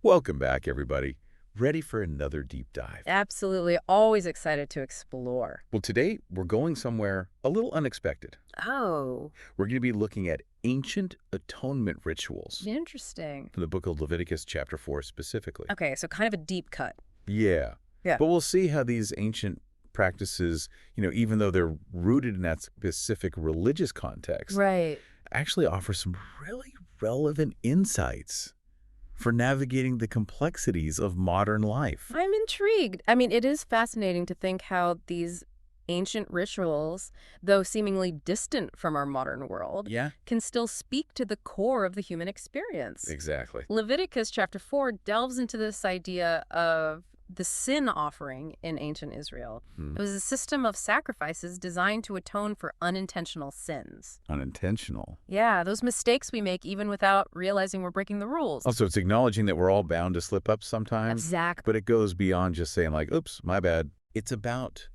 Welcome back, everybody. Ready for another deep dive. Absolutely. Always excited to explore. Well, today we're going somewhere a little unexpected. Oh, We're going to be looking at ancient atonement rituals interesting. from the book of Leviticus chapter 4 specifically. Okay, so kind of a deep cut. Yeah. Yeah. But we'll see how these ancient practices, even though they're rooted in that specific religious context, Right. actually offer some really relevant insights for navigating the complexities of modern life. I'm intrigued. I mean, it is fascinating to think how these ancient rituals, though seemingly distant from our modern world, Yeah, can still speak to the core of the human experience. exactly. Leviticus chapter 4 delves into this idea of the sin offering in ancient Israel. Hmm. It was a system of sacrifices designed to atone for unintentional sins. Unintentional. Yeah, those mistakes we make even without realizing we're breaking the rules. Also, it's acknowledging that we're all bound to slip up sometimes, Exactly. but it goes beyond just saying like, oops, my bad. It's about,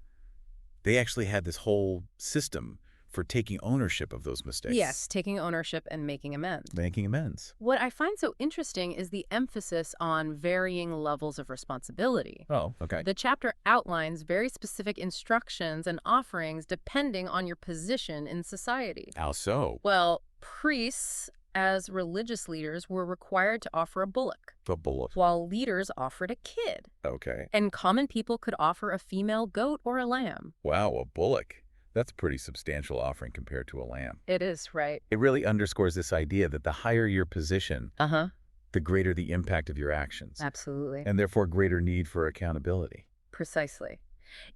they actually had this whole system for taking ownership of those mistakes. Yes, taking ownership and making amends. Making amends. What I find so interesting is the emphasis on varying levels of responsibility. Oh, okay. The chapter outlines very specific instructions and offerings depending on your position in society. How so? Well, priests, as religious leaders, were required to offer a bullock, The bullet. while leaders offered a kid. Okay. And common people could offer a female goat or a lamb. Wow, a bullock. That's a pretty substantial offering compared to a lamb. It is, right? It really underscores this idea that the higher your position, Uh-huh. the greater the impact of your actions, Absolutely. and therefore greater need for accountability. Precisely.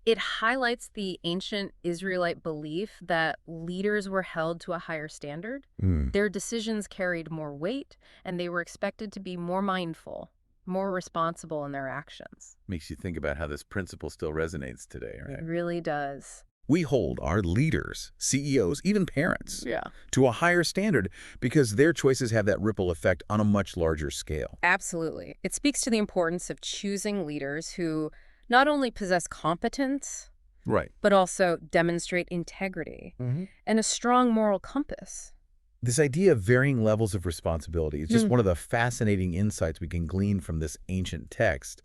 It highlights the ancient Israelite belief that leaders were held to a higher standard. Hmm. Their decisions carried more weight, and they were expected to be more mindful, more responsible in their actions. Makes you think about how this principle still resonates today, It right? really does. We hold our leaders, CEOs, even parents, Yeah. to a higher standard because their choices have that ripple effect on a much larger scale. Absolutely. It speaks to the importance of choosing leaders who not only possess competence, Right. but also demonstrate integrity and a strong moral compass. This idea of varying levels of responsibility is just one of the fascinating insights we can glean from this ancient text.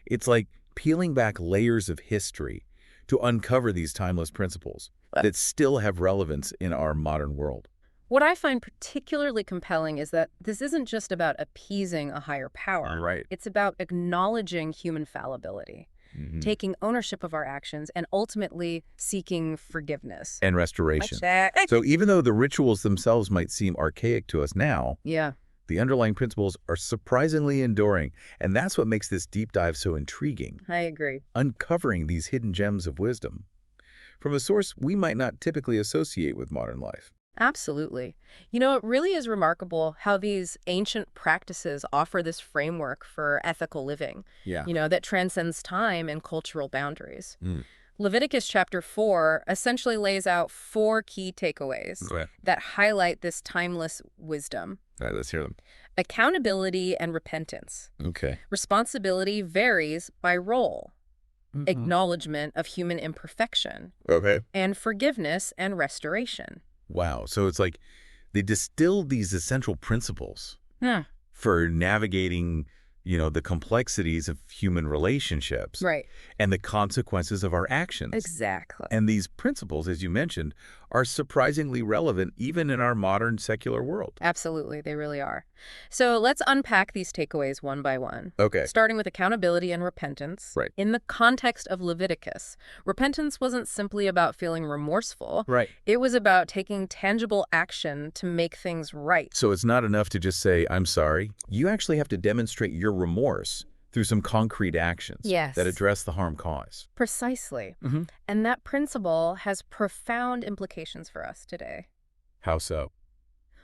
It's like peeling back layers of history to uncover these timeless principles that still have relevance in our modern world. What I find particularly compelling is that this isn't just about appeasing a higher power. Right. It's about acknowledging human fallibility, taking ownership of our actions, and ultimately seeking forgiveness. And restoration. So even though the rituals themselves might seem archaic to us now, Yeah. the underlying principles are surprisingly enduring, and that's what makes this deep dive so intriguing, I agree. uncovering these hidden gems of wisdom from a source we might not typically associate with modern life. Absolutely. It really is remarkable how these ancient practices offer this framework for ethical living, Yeah. that transcends time and cultural boundaries. Mm. Leviticus chapter 4 essentially lays out 4 key takeaways Okay. that highlight this timeless wisdom. All right, let's hear them. Accountability and repentance. Okay. Responsibility varies by role. Acknowledgement of human imperfection. Okay. And forgiveness and restoration. Wow. So it's like they distilled these essential principles Yeah. for navigating, the complexities of human relationships Right. and the consequences of our actions. Exactly. And these principles, as you mentioned, are surprisingly relevant even in our modern secular world. Absolutely, they really are. So let's unpack these takeaways one by one. Okay. Starting with accountability and repentance. Right. In the context of Leviticus, repentance wasn't simply about feeling remorseful. Right. It was about taking tangible action to make things right. So it's not enough to just say, I'm sorry. You actually have to demonstrate your remorse through some concrete actions Yes. that address the harm caused. Precisely. Mm-hmm. And that principle has profound implications for us today. How so?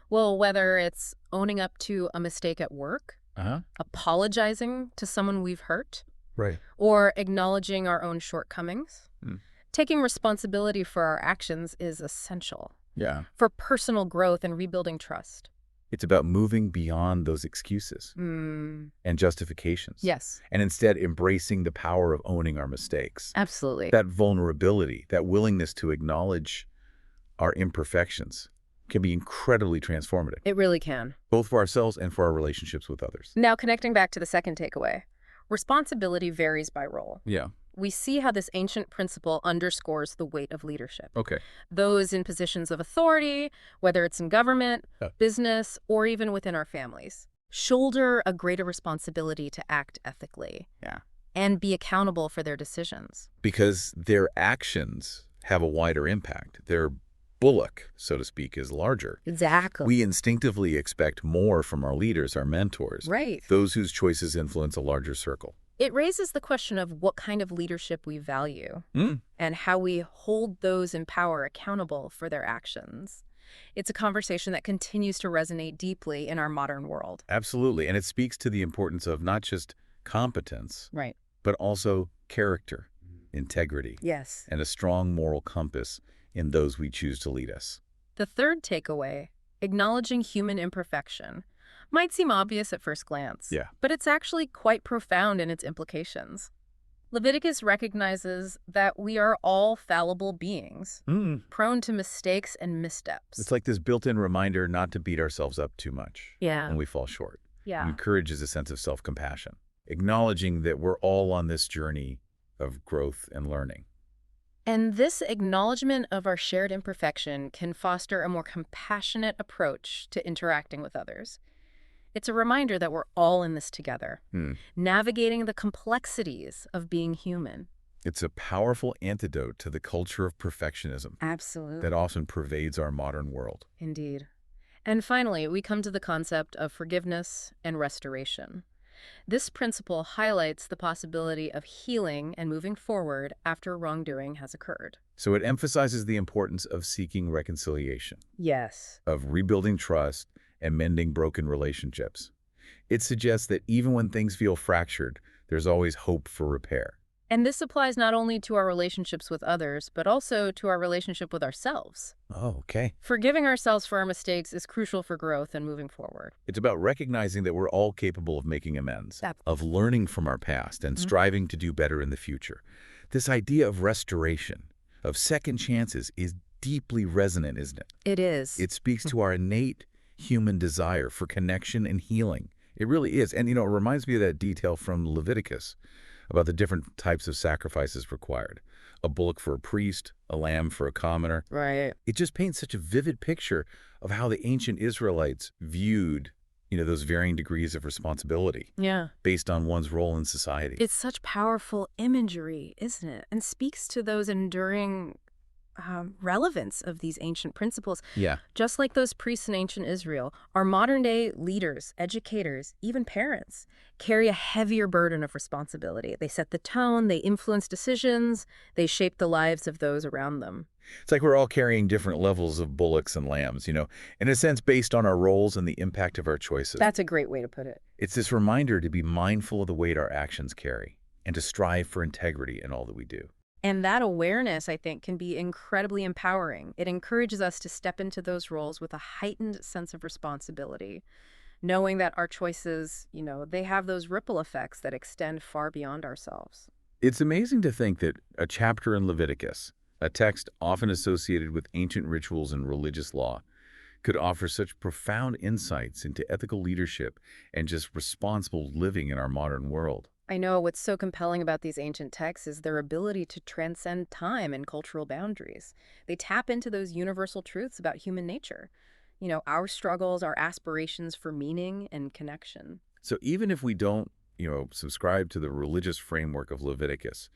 Well, whether it's owning up to a mistake at work, Uh-huh. apologizing to someone we've hurt, Right. or acknowledging our own shortcomings. Mm. Taking responsibility for our actions is essential Yeah. for personal growth and rebuilding trust. It's about moving beyond those excuses Mm. and justifications. Yes, And instead embracing the power of owning our mistakes. absolutely. That vulnerability, that willingness to acknowledge our imperfections can be incredibly transformative, It really can. both for ourselves and for our relationships with others. Now, connecting back to the second takeaway, responsibility varies by role. Yeah. We see how this ancient principle underscores the weight of leadership. Okay. Those in positions of authority, whether it's in government, business, or even within our families, shoulder a greater responsibility to act ethically. Yeah. And be accountable for their decisions. Because their actions have a wider impact. Their bullock, so to speak, is larger. Exactly. We instinctively expect more from our leaders, our mentors, Right. those whose choices influence a larger circle. It raises the question of what kind of leadership we value and how we hold those in power accountable for their actions. It's a conversation that continues to resonate deeply in our modern world. Absolutely. And it speaks to the importance of not just competence, Right. but also character, integrity, Yes. and a strong moral compass in those we choose to lead us. The third takeaway, acknowledging human imperfection, might seem obvious at first glance, but it's actually quite profound in its implications. Leviticus recognizes that we are all fallible beings, prone to mistakes and missteps. It's like this built-in reminder not to beat ourselves up too much when we fall short. It encourages a sense of self-compassion, acknowledging that we're all on this journey of growth and learning. And this acknowledgement of our shared imperfection can foster a more compassionate approach to interacting with others. It's a reminder that we're all in this together, navigating the complexities of being human. It's a powerful antidote to the culture of perfectionism Absolutely. that often pervades our modern world. Indeed. And finally, we come to the concept of forgiveness and restoration. This principle highlights the possibility of healing and moving forward after wrongdoing has occurred. So it emphasizes the importance of seeking reconciliation, Yes. of rebuilding trust and mending broken relationships. It suggests that even when things feel fractured, there's always hope for repair. And this applies not only to our relationships with others, but also to our relationship with ourselves. Oh, okay. Forgiving ourselves for our mistakes is crucial for growth and moving forward. It's about recognizing that we're all capable of making amends, of learning from our past and striving to do better in the future. This idea of restoration, of second chances, is deeply resonant, isn't it? It is. It speaks to our innate human desire for connection and healing. It really is. And, it reminds me of that detail from Leviticus about the different types of sacrifices required. A bullock for a priest, a lamb for a commoner. Right. It just paints such a vivid picture of how the ancient Israelites viewed, those varying degrees of responsibility based on one's role in society. It's such powerful imagery, isn't it? And speaks to those enduring relevance of these ancient principles. Yeah. Just like those priests in ancient Israel, our modern-day leaders, educators, even parents, carry a heavier burden of responsibility. They set the tone, they influence decisions, they shape the lives of those around them. It's like we're all carrying different levels of bullocks and lambs, in a sense based on our roles and the impact of our choices. That's a great way to put it. It's this reminder to be mindful of the weight our actions carry and to strive for integrity in all that we do. And that awareness, I think, can be incredibly empowering. It encourages us to step into those roles with a heightened sense of responsibility, knowing that our choices, they have those ripple effects that extend far beyond ourselves. It's amazing to think that a chapter in Leviticus, a text often associated with ancient rituals and religious law, could offer such profound insights into ethical leadership and just responsible living in our modern world. I know what's so compelling about these ancient texts is their ability to transcend time and cultural boundaries. They tap into those universal truths about human nature. Our struggles, our aspirations for meaning and connection. So even if we don't, subscribe to the religious framework of Leviticus,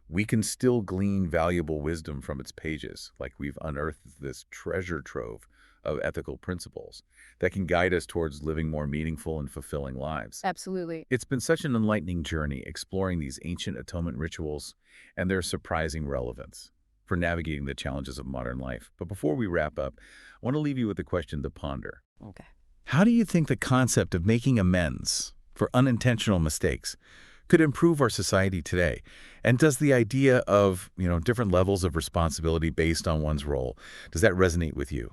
we can still glean valuable wisdom from its pages, like we've unearthed this treasure trove of ethical principles that can guide us towards living more meaningful and fulfilling lives. Absolutely. It's been such an enlightening journey exploring these ancient atonement rituals and their surprising relevance for navigating the challenges of modern life. But before we wrap up, I want to leave you with a question to ponder. Okay. How do you think the concept of making amends for unintentional mistakes could improve our society today? And does the idea of, different levels of responsibility based on one's role, does that resonate with you?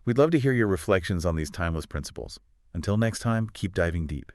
We'd love to hear your reflections on these timeless principles. Until next time, keep diving deep.